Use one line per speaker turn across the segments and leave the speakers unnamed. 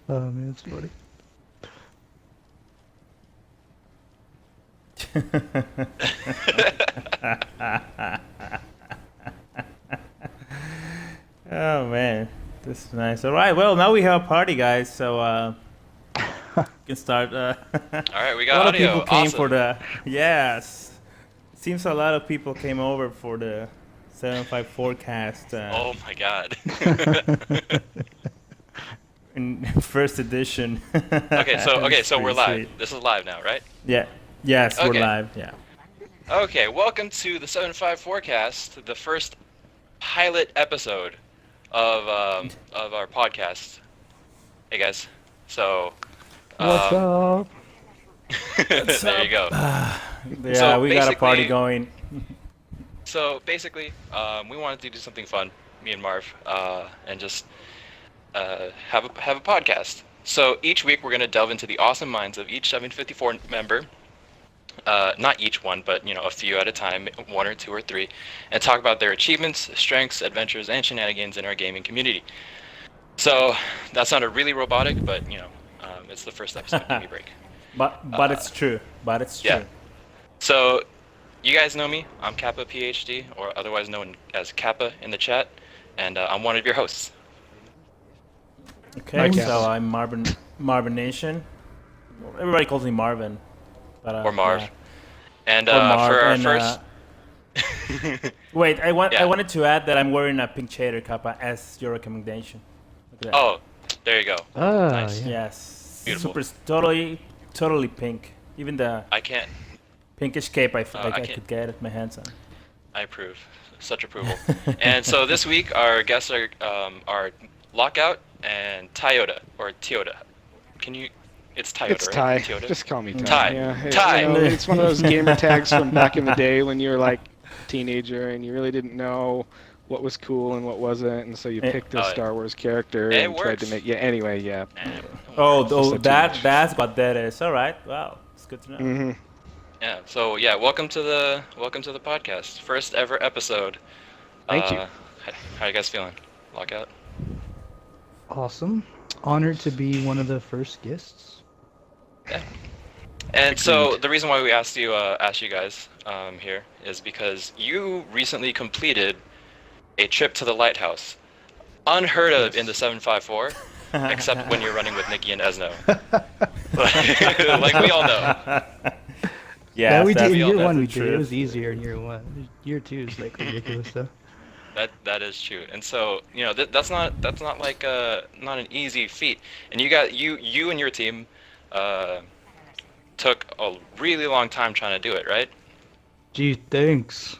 Oh man, it's funny.
Oh man, this is nice. All right, well now we have a party, guys. So we can start.
All right, we
A
got
lot
audio.
of people came
Awesome.
for the yes. Seems a lot of people came over for the 7.5 forecast.
Oh my God.
In first edition.
Okay, so
It's
we're
pretty
live.
sweet.
This is live now, right?
Yeah. Yes, we're
Okay.
live. Yeah.
Okay, welcome to the 7.5 forecast, the first pilot episode of our podcast. Hey guys. So.
What's up?
There you go.
Yeah,
So
we got a party
basically-
going.
So basically, we wanted to do something fun, me and Marv, and just have a podcast. So each week we're going to delve into the awesome minds of each 754 member, not each one, but a few at a time, one or two or three, and talk about their achievements, strengths, adventures, and shenanigans in our gaming community. So that sounded really robotic, but it's the first episode. Give me a break.
But it's true. But it's true.
Yeah. So, you guys know me. I'm Kappa PhD, or otherwise known as Kappa in the chat, and I'm one of your hosts.
Okay,
Nice.
so I'm Marvin Nation. Everybody calls me Marvin. But,
Or Marv.
yeah.
And
Or Marv,
for our
and,
first...
Wait, I
Yeah.
wanted to add that I'm wearing a pink shader kappa as your recommendation. Look at that.
Oh, there you go.
Ah,
Nice.
yeah.
Yes.
Beautiful.
Super, totally pink. Even the
I can't...
pinkish cape I
I can't-
could get my hands on.
I approve. Such approval. And so this week, our guests are Lockout and Tyoda, or Tyoda. Can you... It's Tyoda,
It's
right?
Ty.
Tyoda?
Just call me Ty.
Ty.
Yeah.
Ty.
It's one of those gamer tags from back in the day when you were like a teenager and you really didn't know what was cool and what wasn't, and so you picked a
Oh, yeah.
Star Wars character
It
and tried to
works.
make. Yeah. Anyway. Yeah.
Oh,
Just a too
that's what that is. All right. Wow, it's good to know.
hmm
Yeah. So yeah, welcome to the podcast. First ever episode.
Thank you.
How you guys feeling? Lockout.
Awesome. Honored to be one of the first guests.
Yeah. And so the reason why we asked you guys here is because you recently completed a trip to the Lighthouse, unheard of in the 754, except when you're running with Nikki and Esno. Like we all know.
Yeah,
we did.
we all
Year
know
one,
the
we did. It
truth.
was easier in year one. Year two is like ridiculous stuff.
That is true, and so that's not like not an easy feat. And you and your team took a really long time trying to do it, right?
Gee, thanks.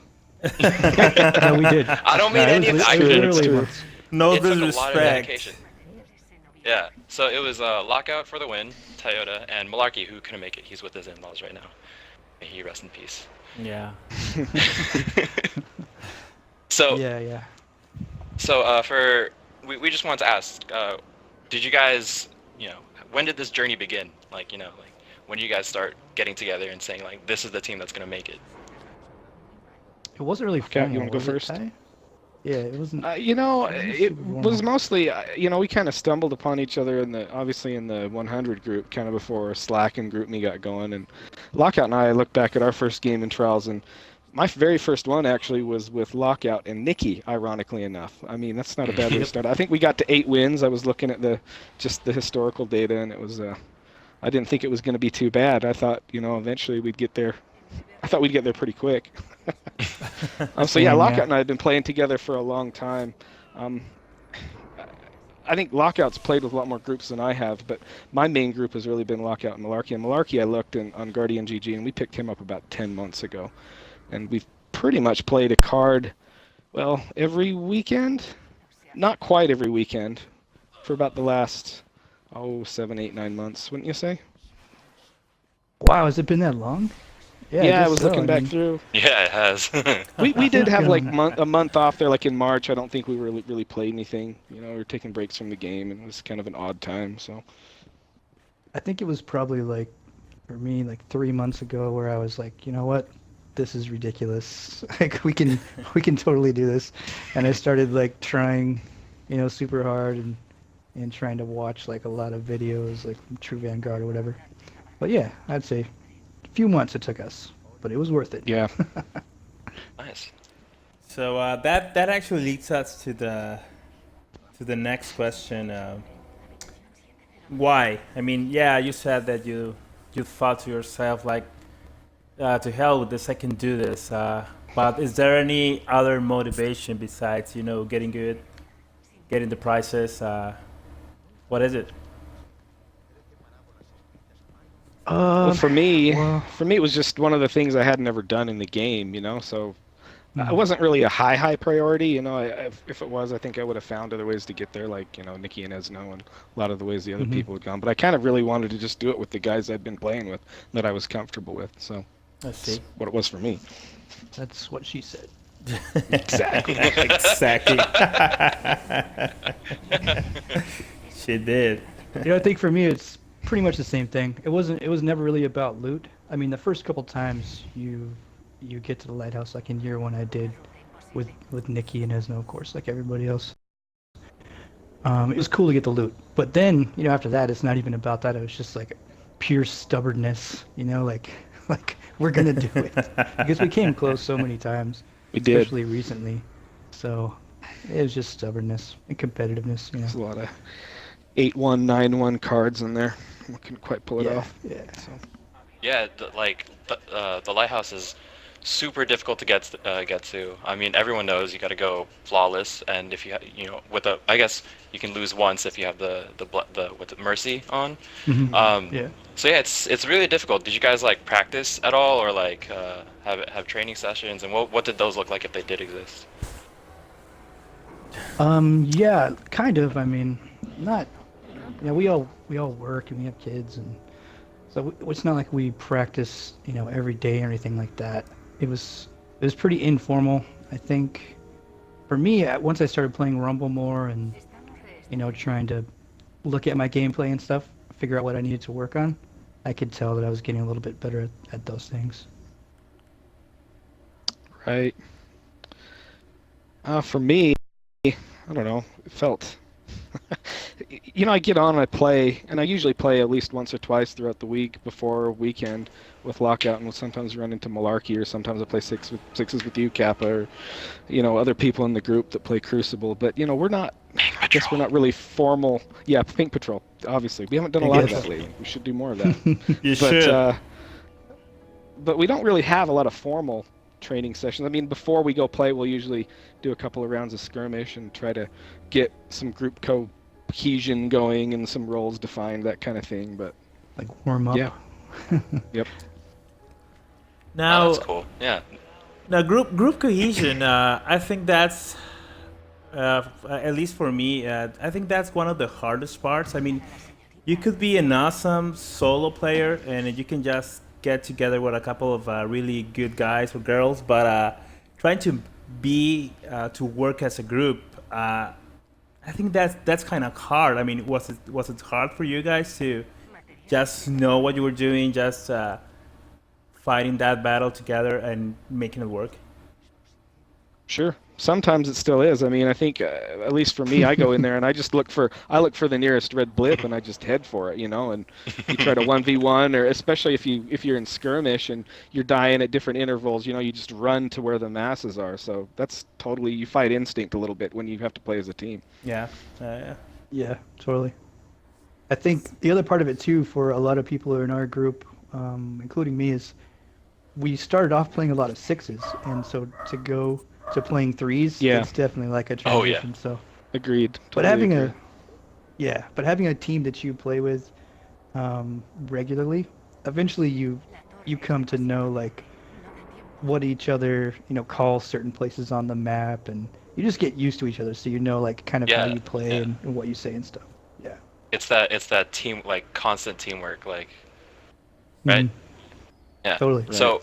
Yeah, we did.
I don't mean
No, it
any of
was
that.
literally
true.
months.
No
It took a lot of
disrespect.
dedication. Yeah, so it was Lockout for the win, Tyoda, and Malarkey, who couldn't make it. He's with his in-laws right now. May he rest in peace.
Yeah.
So
Yeah.
we just wanted to ask, did you guys, when did this journey begin? Like, when did you guys start getting together and saying, like, this is the team that's going to make it?
It wasn't really
Okay,
formal.
you wanna go
was it,
first?
Ty? Yeah, it wasn't.
It was mostly, we kind of stumbled upon each other obviously in the 100 group, kind of before Slack and GroupMe got going. And Lockout and I looked back at our first game in Trials, and my very first one actually was with Lockout and Nikki, ironically enough. I mean, that's not a bad way to start. I think we got to 8 wins. I was looking at the historical data, and it was, I didn't think it was going to be too bad. I thought, eventually we'd get there. I thought we'd get there pretty quick. So yeah, Lockout and I had been playing together for a long time. I think Lockout's played with a lot more groups than I have, but my main group has really been Lockout and Malarkey. And Malarkey I looked on Guardian GG, and we picked him up about 10 months ago. And we've pretty much played a card, well, every weekend? Not quite every weekend, for about the last, 7, 8, 9 months, wouldn't you say?
Wow, has it been that long?
Yeah,
guess
I was
so.
looking back
mean,
through.
Yeah, it has.
We did have like
Yeah.
a month off there, like in March. I don't think we really played anything. We were taking breaks from the game, and it was kind of an odd time. So
I think it was probably like, for me, like 3 months ago, where I was like, you know what, this is ridiculous. Like we can totally do this, and I started like trying super hard and trying to watch like a lot of videos like from True Vanguard or whatever. But yeah, I'd say a few months it took us, but it was worth it.
Yeah.
Nice.
So that actually leads us to the next question. Why? I mean, yeah, you said that you thought to yourself like, to hell with this, I can do this. But is there any other motivation besides getting good, getting the prizes? What is it?
Well, for me,
well-
it was just one of the things I hadn't ever done in the game, so it wasn't really a high priority, if it was, I think I would have found other ways to get there, like, Nikki and Esno and a lot of the ways the other people had gone. But I kind of really wanted to just do it with the guys I'd been playing with that I was comfortable with. So
I see.
that's what it was for me.
That's what she said.
Exactly.
Exactly. She did.
I think for me it's pretty much the same thing. It was never really about loot. I mean, the first couple times you get to the Lighthouse, like in year one I did with Nikki and Esno, of course, like everybody else. It was cool to get the loot. But then, after that, it's not even about that. It was just like pure stubbornness, like we're going to do it. Because we came close so many times.
We did.
Especially recently. So it was just stubbornness and competitiveness,
There's a lot of 8-1, 9-1 cards in there. I couldn't quite pull it off.
Yeah.
So.
Yeah, the Lighthouse is super difficult to get to. I mean, everyone knows you got to go flawless, and if you I guess you can lose once if you have the mercy on.
Yeah.
So yeah, it's really difficult. Did you guys like practice at all, or like have training sessions, and what did those look like if they did exist?
Yeah, kind of. I mean, not. We all work and we have kids, and so it's not like we practice, every day or anything like that. It was pretty informal. I think for me, once I started playing Rumble more and trying to look at my gameplay and stuff, figure out what I needed to work on, I could tell that I was getting a little bit better at those things.
Right. For me, I don't know. It felt. I get on and I play, and I usually play at least once or twice throughout the week before a weekend with Lockout, and we'll sometimes run into Malarkey, or sometimes I play sixes with you, Kappa, or other people in the group that play Crucible. But we're not. I guess we're not really formal. Yeah, Pink Patrol. Obviously, we haven't done a lot of that lately. We should do more of that.
You should.
But we don't really have a lot of formal training sessions. I mean, before we go play, we'll usually do a couple of rounds of skirmish and try to get some group cohesion going and some roles defined, that kind of thing. But
like warm up.
Yeah. Yep.
Now,
Oh, that's cool. Yeah.
now group cohesion. I think that's at least for me. I think that's one of the hardest parts. I mean, you could be an awesome solo player and you can just get together with a couple of really good guys or girls, but trying to work as a group, I think that's kind of hard. I mean, was it hard for you guys to just know what you were doing, just fighting that battle together and making it work?
Sure. Sometimes it still is. I mean, I think at least for me, I go in there and I just look for the nearest red blip and I just head for it, and you try to 1v1, or especially if you're in skirmish and you're dying at different intervals, you just run to where the masses are. So that's totally, you fight instinct a little bit when you have to play as a team.
Yeah.
Yeah, totally. I think the other part of it too, for a lot of people who are in our group, including me, is we started off playing a lot of sixes, and so to go to playing threes, it's definitely like a transition.
Oh, yeah.
So
Agreed.
but
Totally
having a team that you play with regularly, eventually you come to know like what each other calls certain places on the map, and you just get used to each other, so like kind of how you play and what you say and stuff. Yeah.
It's that team, like constant teamwork, like, right?
Mhm.
Yeah.
Totally.
Right.
So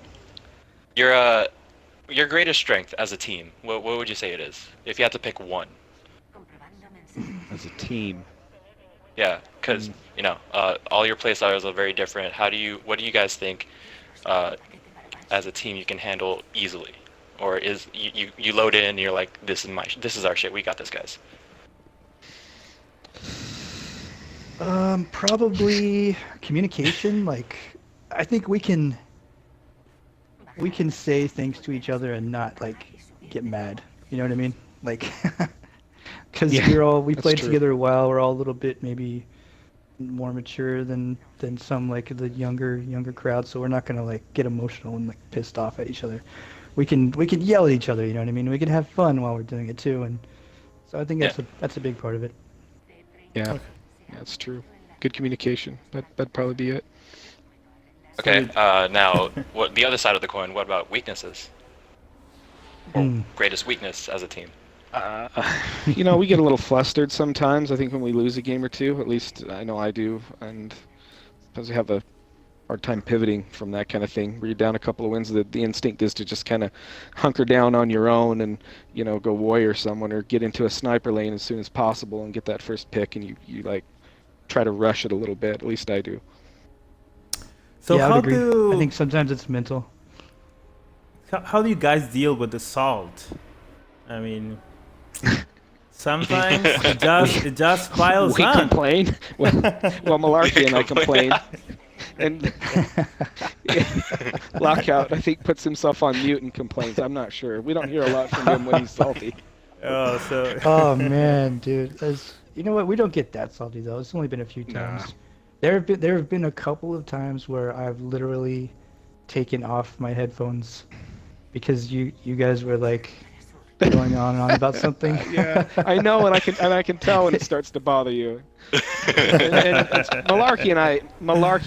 your greatest strength as a team, what would you say it is? If you had to pick one.
As a team.
Yeah, because all your play styles are very different. What do you guys think as a team you can handle easily, or is you load in and you're like, this is our shit, we got this, guys?
Probably communication. Like, I think we can say things to each other and not like get mad. You know what I mean? Like, because
Yeah,
we
that's
played
true.
together a while. We're all a little bit maybe more mature than some like the younger crowd. So we're not gonna like get emotional and like pissed off at each other. We can yell at each other. You know what I mean? We can have fun while we're doing it too. And so I think
Yeah.
that's a big part of it.
Yeah, that's true. Good communication. That'd probably be it.
Okay. Now, what the other side of the coin? What about weaknesses?
Mm.
Greatest weakness as a team?
You know, we get a little flustered sometimes. I think when we lose a game or two, at least I know I do, and because we have a hard time pivoting from that kind of thing. Where you're down a couple of wins, the instinct is to just kind of hunker down on your own and, you know, go warrior someone or get into a sniper lane as soon as possible and get that first pick, and you like try to rush it a little bit. At least I do.
So
Yeah, I
how
would agree.
do
I think sometimes it's mental.
how do you guys deal with the salt? I mean, sometimes it just piles
We
on.
complain. Well, Malarkey and I complain. And Lockout, I think, puts himself on mute and complains. I'm not sure. We don't hear a lot from him when he's salty.
Oh, so
Oh man, dude. You know what? We don't get that salty though. It's only been a few
Nah.
times. There have been a couple of times where I've literally taken off my headphones because you guys were like going on and on about something.
Yeah, I know, and I can tell when it starts to bother you. And Malarkey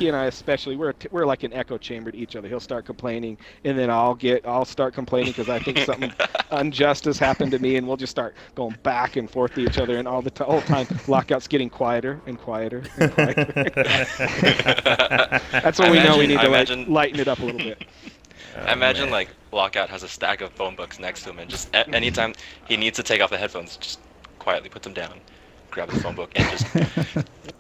and I especially, we're like an echo chamber to each other. He'll start complaining, and then I'll start complaining because I think something unjust has happened to me, and we'll just start going back and forth to each other, and all the whole time Lockout's getting quieter and quieter and quieter. That's when we know we need to lighten it up a little bit.
I imagine like Lockout has a stack of phone books next to him, and just anytime he needs to take off the headphones, just quietly puts them down, grabs the phone book, and just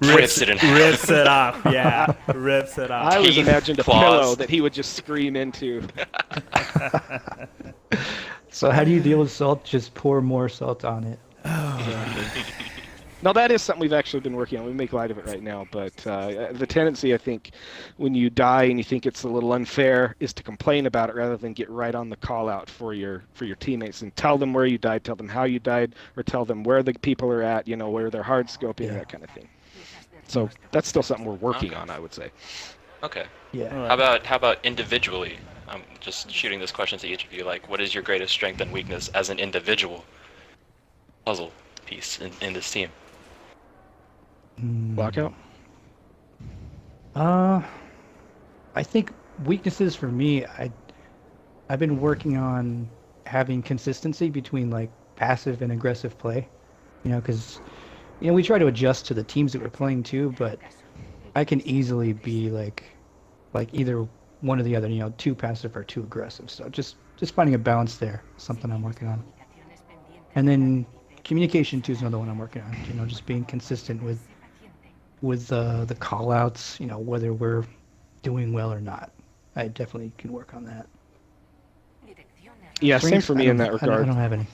rips it in half.
rips it off. Yeah, rips it off.
I always
Teeth,
imagined a
claws.
pillow that he would just scream into.
So how do you deal with salt? Just pour more salt on it.
No, that is something we've actually been working on. We make light of it right now, but the tendency, I think, when you die and you think it's a little unfair, is to complain about it rather than get right on the call out for your teammates and tell them where you died, tell them how you died, or tell them where the people are at, you know, where they're hard scoping,
Yeah.
that kind of thing. So that's still something we're working on, I would say.
Okay.
Yeah.
How about individually? I'm just shooting this question to each of you. Like, what is your greatest strength and weakness as an individual puzzle piece in this team?
Lockout?
I think weaknesses for me, I've been working on having consistency between like passive and aggressive play. You know, because we try to adjust to the teams that we're playing too, but I can easily be like either one or the other. You know, too passive or too aggressive. So just finding a balance there, is something I'm working on. And then communication too is another one I'm working on. You know, just being consistent with the call outs, you know, whether we're doing well or not. I definitely can work on that.
Yeah, same
Strengths,
for me in that
I
regard.
don't have any.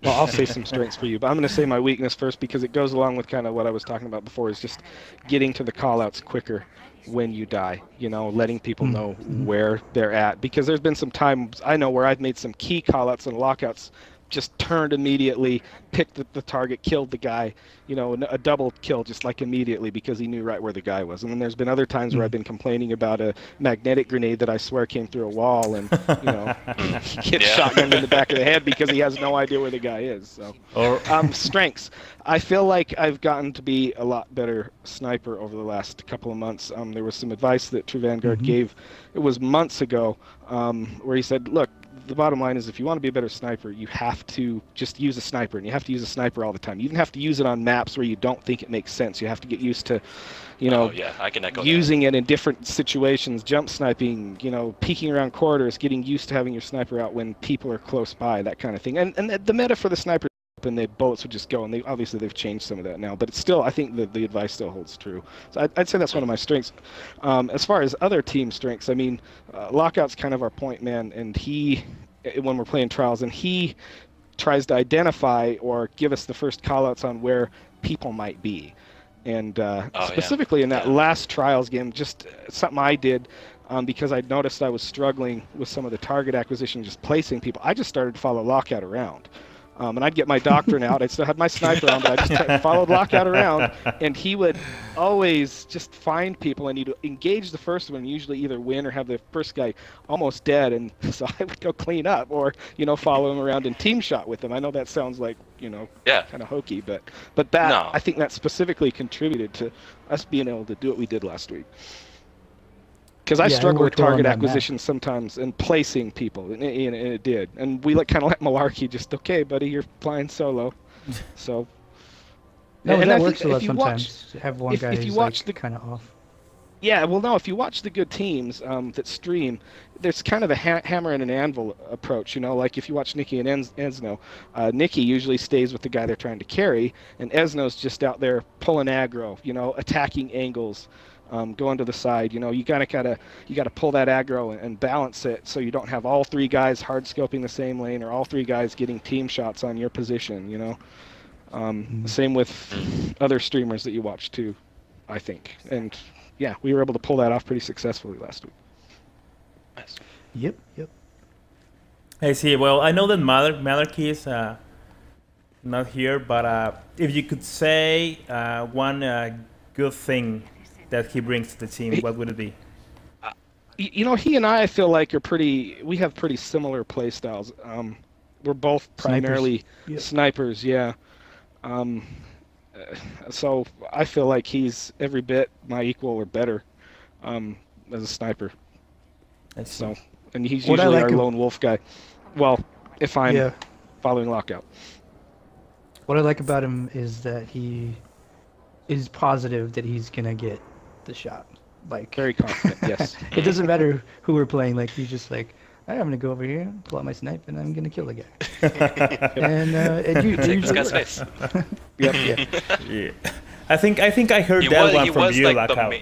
Well, I'll say some strengths for you, but I'm going to say my weakness first because it goes along with kind of what I was talking about before, is just getting to the call-outs quicker when you die, you know, letting people know where they're at. Because there's been some times I know where I've made some key call-outs and lockouts, just turned immediately, picked the target, killed the guy, you know, a double kill just like immediately because he knew right where the guy was. And then there's been other times where I've been complaining about a magnetic grenade that I swear came through a wall and, you know, gets shotgunned in the back of the head because he has no idea where the guy is. So, strengths. I feel like I've gotten to be a lot better sniper over the last couple of months. There was some advice that True Vanguard gave, it was months ago, where he said, look, the bottom line is if you want to be a better sniper, you have to just use a sniper, and you have to use a sniper all the time. You even have to use it on maps where you don't think it makes sense. You have to get used to, you know,
I can echo
using it in different situations, jump sniping, you know, peeking around corridors, getting used to having your sniper out when people are close by, that kind of thing. And the meta for the sniper and the bullets would just go, and they've changed some of that now, but it's still, I think the advice still holds true. So I'd say that's one of my strengths. As far as other team strengths, I mean, Lockout's kind of our point man, and when we're playing trials, and he tries to identify or give us the first call outs on where people might be. And
yeah.
specifically in that
Yeah.
last trials game, just something I did because I noticed I was struggling with some of the target acquisition, just placing people. I just started to follow Lockout around. And I'd get my doctrine out. I still had my sniper on, but I just followed Lockout around, and he would always just find people, and he'd engage the first one, and usually either win or have the first guy almost dead, and so I would go clean up or, follow him around and team shot with him. I know that sounds like,
Yeah.
kind of hokey, but that,
No.
I think that specifically contributed to us being able to do what we did last week. Because I
Yeah, it
struggle with
worked well on
target
that map.
acquisition sometimes and placing people, and it did. And we kind of let malarkey just, okay, buddy, you're flying solo. So.
No,
and
that
I think
works a lot
if you
sometimes.
watch,
Have one
if
guy
you
who's
watch
like kind of off.
Yeah, well, no, if you watch the good teams that stream, there's kind of a hammer and an anvil approach, like if you watch Nikki and Esno, Nikki usually stays with the guy they're trying to carry, and Esno's just out there pulling aggro, attacking angles, going to the side. You gotta pull that aggro and balance it so you don't have all three guys hard scoping the same lane or all three guys getting team shots on your position. Same with other streamers that you watch too, I think. And yeah, we were able to pull that off pretty successfully last week.
Nice.
Yep.
I see. Well, I know that Malarkey is not here, but if you could say one good thing that he brings to the team, what would it be?
He and I feel like we have pretty similar play styles. We're both primarily snipers, yeah. So I feel like he's every bit my equal or better as a sniper. So, and he's
What I
usually
like
our lone wolf guy. Well, if I'm following Lockout.
What I like about him is that he is positive that he's gonna get the shot. Like
Very confident, yes.
It doesn't matter who we're playing. Like he's just like, I'm gonna go over here, pull out my snipe, and I'm gonna kill the guy. And it usually
Guy's
works.
face.
Yeah.
Yeah. I think I heard that one from you,
like
Lockout.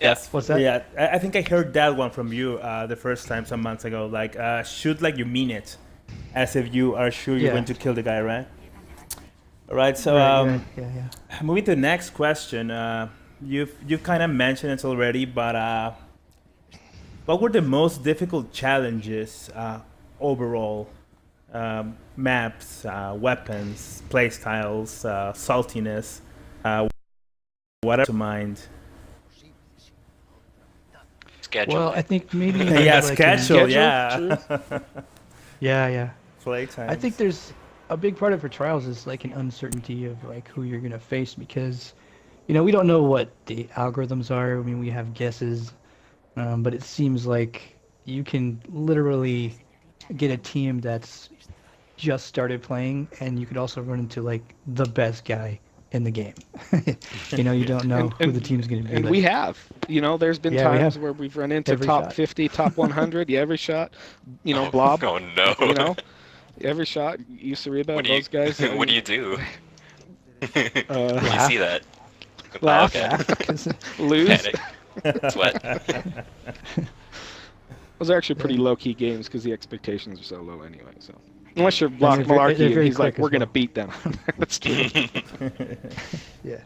Yes.
What's that?
Yeah, I think I heard that one from you the first time some months ago. Like, shoot like you mean it, as if you are sure you're going to kill the guy, right? All right. So,
Yeah.
moving to the next question. You've kind of mentioned it already, but what were the most difficult challenges overall? Maps, weapons, playstyles, saltiness, whatever to mind.
Schedule.
Well, I think maybe
Yeah,
like
schedule, yeah.
Yeah.
Playtime.
I think there's a big part of for trials is like an uncertainty of like who you're gonna face because, we don't know what the algorithms are. I mean, we have guesses, but it seems like you can literally get a team that's just started playing, and you could also run into like the best guy in the game. You don't know who the team's gonna be.
And we have. There's been times where we've run into
Every
top
shot.
50, top 100. Yeah, every shot. Blob.
Oh no.
Every shot. Usariba,
What do you,
those guys.
what do you do? When you
laugh.
see that?
Laugh.
Oh, okay.
Lose.
Panic. Sweat.
Those are actually pretty low-key games because the expectations are so low anyway. So unless you're
they're
Malarkey, and
very
he's like,
quick
we're
as
gonna
well.
beat them. That's true.
Yeah.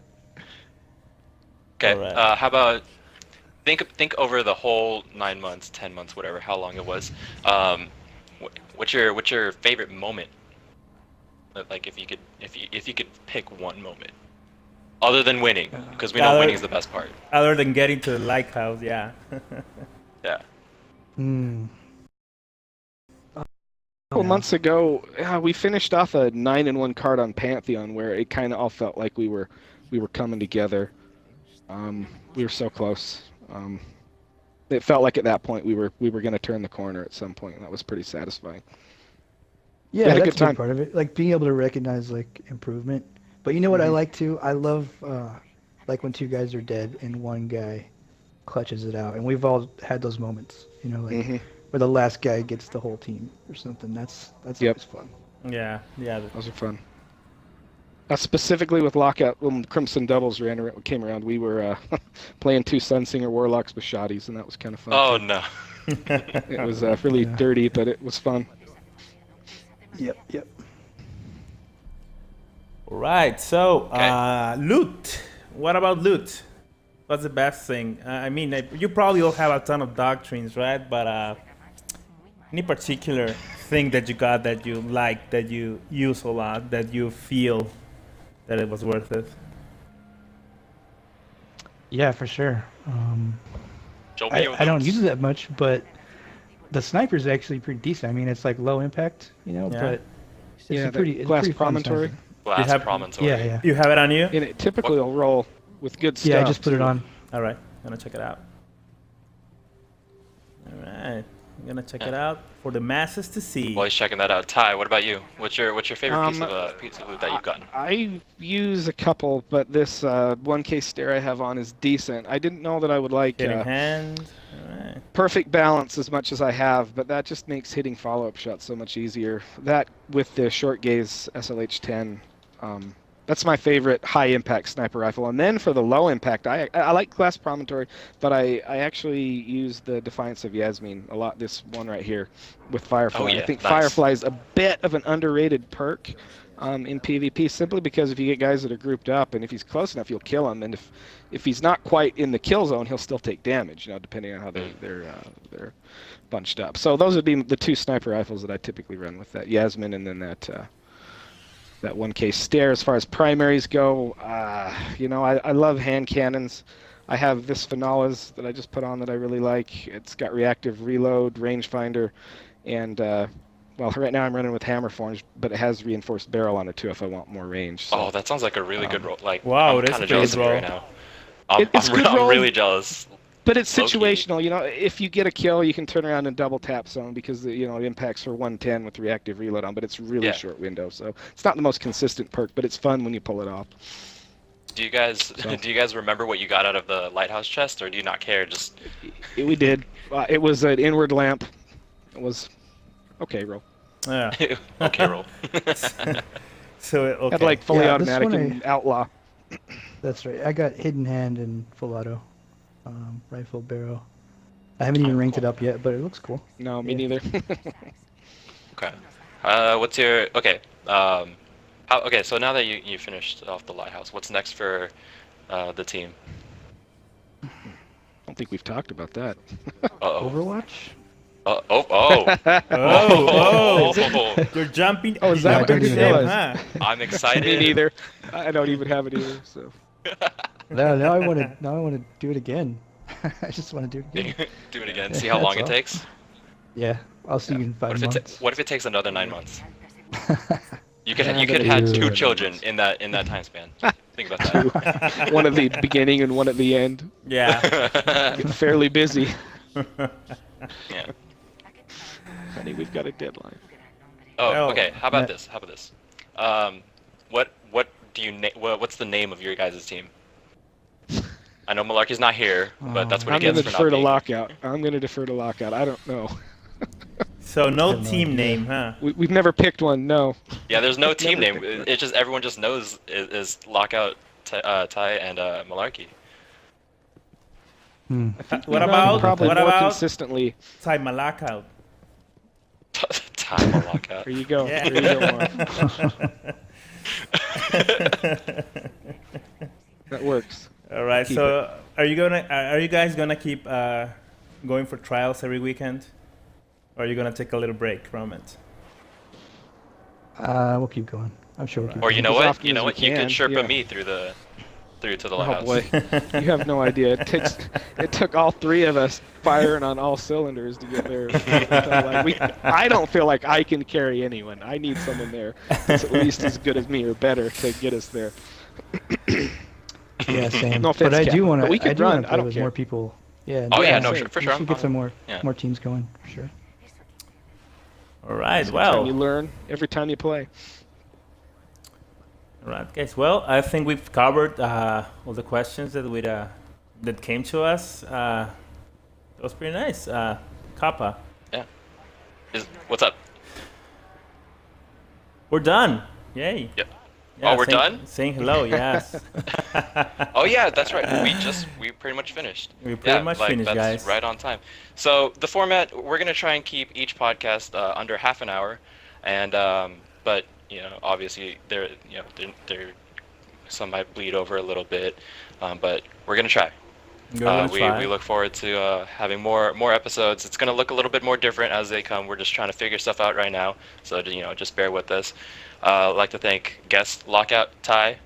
Okay.
Alright.
How about think over the whole 9 months, 10 months, whatever, how long it was. What's your favorite moment? Like if you could pick one moment, other than winning, because we know winning is the best part.
Other than getting to the Lighthouse, yeah.
Yeah.
A couple months ago, we finished off a 9-1 card on Pantheon where it kind of all felt like we were coming together. We were so close. It felt like at that point we were going to turn the corner at some point, and that was pretty satisfying.
Yeah,
had a
that's
good time.
a big part of it. Like being able to recognize like improvement. But you know what I like too? I love like when two guys are dead and one guy clutches it out, and we've all had those moments. Like where the last guy gets the whole team or something. That's always fun.
Yeah.
Those are fun. Specifically with Lockout, when Crimson Doubles came around, we were playing two Sunsinger Warlocks with shotties, and that was kind of fun.
Oh
too.
no.
It was really dirty, but it was fun.
Yep.
All right. So,
Okay.
loot. What about loot? What's the best thing? I mean, you probably all have a ton of doctrines, right? But any particular thing that you got that you like, that you use a lot, that you feel that it was worth it?
Yeah, for sure.
Joe me with
I don't
those.
use it that much, but the sniper's actually pretty decent. I mean, it's like low impact,
Yeah.
but it's
Yeah,
a pretty,
that
it's a
glass
pretty fun
promontory.
sniper.
Glass
have-
promontory.
Yeah, yeah.
You have it on you?
And it typically will roll with good stuff.
Yeah, I just put it
too.
on.
All right. I'm going to check it out. All right. I'm going to check it out for the masses to see.
While he's checking that out, Ty, what about you? What's your favorite piece of loot that you've gotten?
I use a couple, but this 1K stare I have on is decent. I didn't know that I would like
Hitting hand. All right.
perfect balance as much as I have, but that just makes hitting follow-up shots so much easier. That with the short gaze SLH-10, that's my favorite high-impact sniper rifle. And then for the low impact, I like glass promontory, but I actually use the Defiance of Yasmin a lot. This one right here with Firefly.
Oh, yeah,
I think
nice.
Firefly is a bit of an underrated perk in PvP, simply because if you get guys that are grouped up, and if he's close enough, you'll kill him. And if he's not quite in the kill zone, he'll still take damage. Depending on how they're bunched up. So those would be the two sniper rifles that I typically run with, that Yasmin and then that 1K stare. As far as primaries go, I love hand cannons. I have this Finales that I just put on that I really like. It's got reactive reload, rangefinder, and well, right now I'm running with hammer forge, but it has reinforced barrel on it too if I want more range. So,
Oh, that sounds like a really good roll. Like,
Wow,
I'm
it is
kind
a
of jealous
good
of you
roll.
right now.
It's good
I'm
roll.
really jealous.
but it's
low-key.
situational. If you get a kill, you can turn around and double tap zone because the impacts for 110 with reactive reload on, but it's really
Yeah.
short window. So it's not the most consistent perk, but it's fun when you pull it off.
Do you guys remember what you got out of the Lighthouse chest, or do you not care? Just
We did. It was an inward lamp. It was okay. Roll.
Yeah.
okay, roll.
So, okay.
Had like fully
Yeah, this
automatic
one
and outlaw.
That's right. I got hidden hand and full auto, rifle barrel. I haven't even ranked it up yet, but it looks cool.
No, me
Yeah.
neither.
Okay. What's your okay? So now that you finished off the Lighthouse, what's next for the team?
I don't think we've talked about that.
Uh-oh.
Overwatch?
Oh.
Oh, you're jumping.
Oh, is
that
you're
what
jumping
it
ship,
is?
huh?
I'm excited.
Me neither. I don't even have it either. So
Now I want to do it again. I just want to do it again.
Do it again. See how long it
That's all.
takes.
Yeah, I'll see you in 5 months.
What if it takes another 9 months? You could
Yeah,
you could
but
have
it-
2 children in that time span. Think about that.
one at the beginning and one at the end.
Yeah.
Get fairly busy.
Yeah.
Honey, we've got a deadline.
Oh, okay. How about
Yeah.
this? What do you what's the name of your guys' team? I know Malarkey's not here, but that's what
I'm
he
going
gets
to
for
defer
not
to
being.
Lockout. I'm going to defer to Lockout. I don't know.
So no
have no
team
idea.
name, huh?
We've never picked one. No.
Yeah, there's no
Never
team name.
picked one.
It's just everyone just knows is Lockout, Ty, and Malarkey.
Hmm.
What
We've run
about
probably
what
more
about
consistently?
Ty Malackout?
Ty and Lockout.
There you go.
Yeah.
There you go, Mark. That works.
All right.
Keep
So are you guys gonna keep going for trials every weekend, or are you gonna take a little break from it?
We'll keep going. I'm sure we'll keep
Or
going.
you know
As
what?
often
You know
as
what?
we
You could
can,
Sherpa
yeah.
me through to the
Oh
Lighthouse.
boy, you have no idea. It took all 3 of us firing on all cylinders to get there. I don't feel like I can carry anyone. I need someone there that's at least as good as me or better to get us there.
Yeah, same.
No offense,
but I
Cap,
do want
but
to.
we could
I do
run.
want to
I
play
don't
with
care.
more people. Yeah.
Oh yeah, no,
same.
for
We
sure.
should get some more
Yeah.
more teams going for sure.
All right.
Every time you
Well.
learn, every time you play.
All right, guys. Well, I think we've covered all the questions that came to us. That was pretty nice. Kappa.
What's up?
We're done. Yay.
Yep.
Yeah,
Oh, we're done?
Saying hello, yes.
Oh yeah, that's right. We pretty much finished.
We pretty much finished,
that's
guys.
right on time. So the format, we're gonna try and keep each podcast under half an hour, and but obviously they're some might bleed over a little bit, but we're gonna try. We look forward to having more episodes. It's gonna look a little bit more different as they come. We're just trying to figure stuff out right now, so just bear with us. I'd like to thank guest Lockout Ty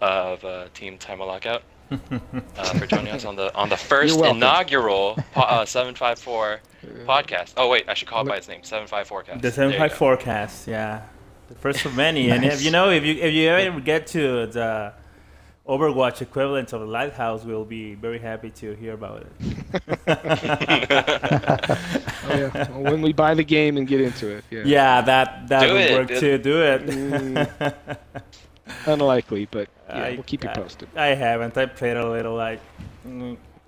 of Team Time of Lockout for joining us on the first inaugural 754 podcast. Oh wait, I should call it by its name, 754cast.
The 754cast, yeah, the first of many. And if you ever get to the Overwatch equivalent of the Lighthouse, we'll be very happy to hear about it.
Well, when we buy the game and get into it.
Yeah, that would work too. Do it.
Unlikely, but we'll keep you posted.
I haven't. I played a little. I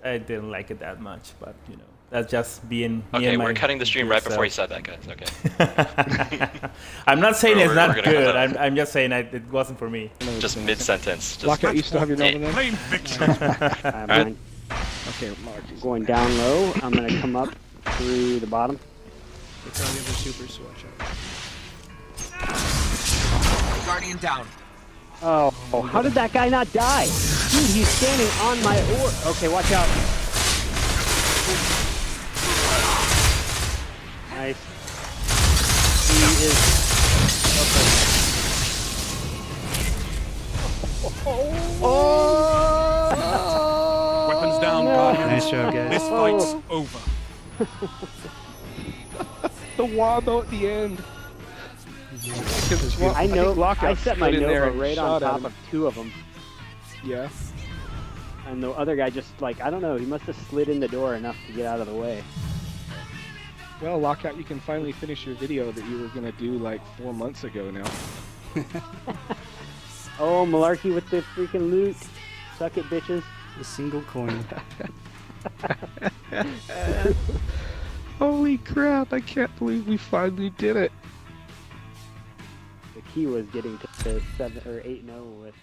didn't like it that much, but that's just being.
Okay, we're cutting the stream right before you said that, guys. Okay.
I'm not saying it's not good. I'm just saying it wasn't for me.
Just mid-sentence.
Lockout, you still have your Nova then?
Claim victory.
Mine.
Okay, Mark.
Going down low. I'm going to come up through the bottom.
It's all the other supers, so watch out.
Guardian down.
Oh, how did that guy not die? Dude, he's standing on my orb. Okay, watch out. Nice. He is...
Weapons down, Guardian.
Nice job, guys.
This fight's over.
The Wabo at the end.
I know. I set my
in there
Nova
and
right on
shot at
top
him.
of two of them.
Yeah.
And the other guy just, like, I don't know, he must have slid in the door enough to get out of the way.
Well, Lockout, you can finally finish your video that you were going to do like 4 months ago now.
Oh, Malarkey with the freaking loot. Suck it, bitches.
The single coin.
Holy crap, I can't believe we finally did it.
The key was getting to 7 or 8-0 with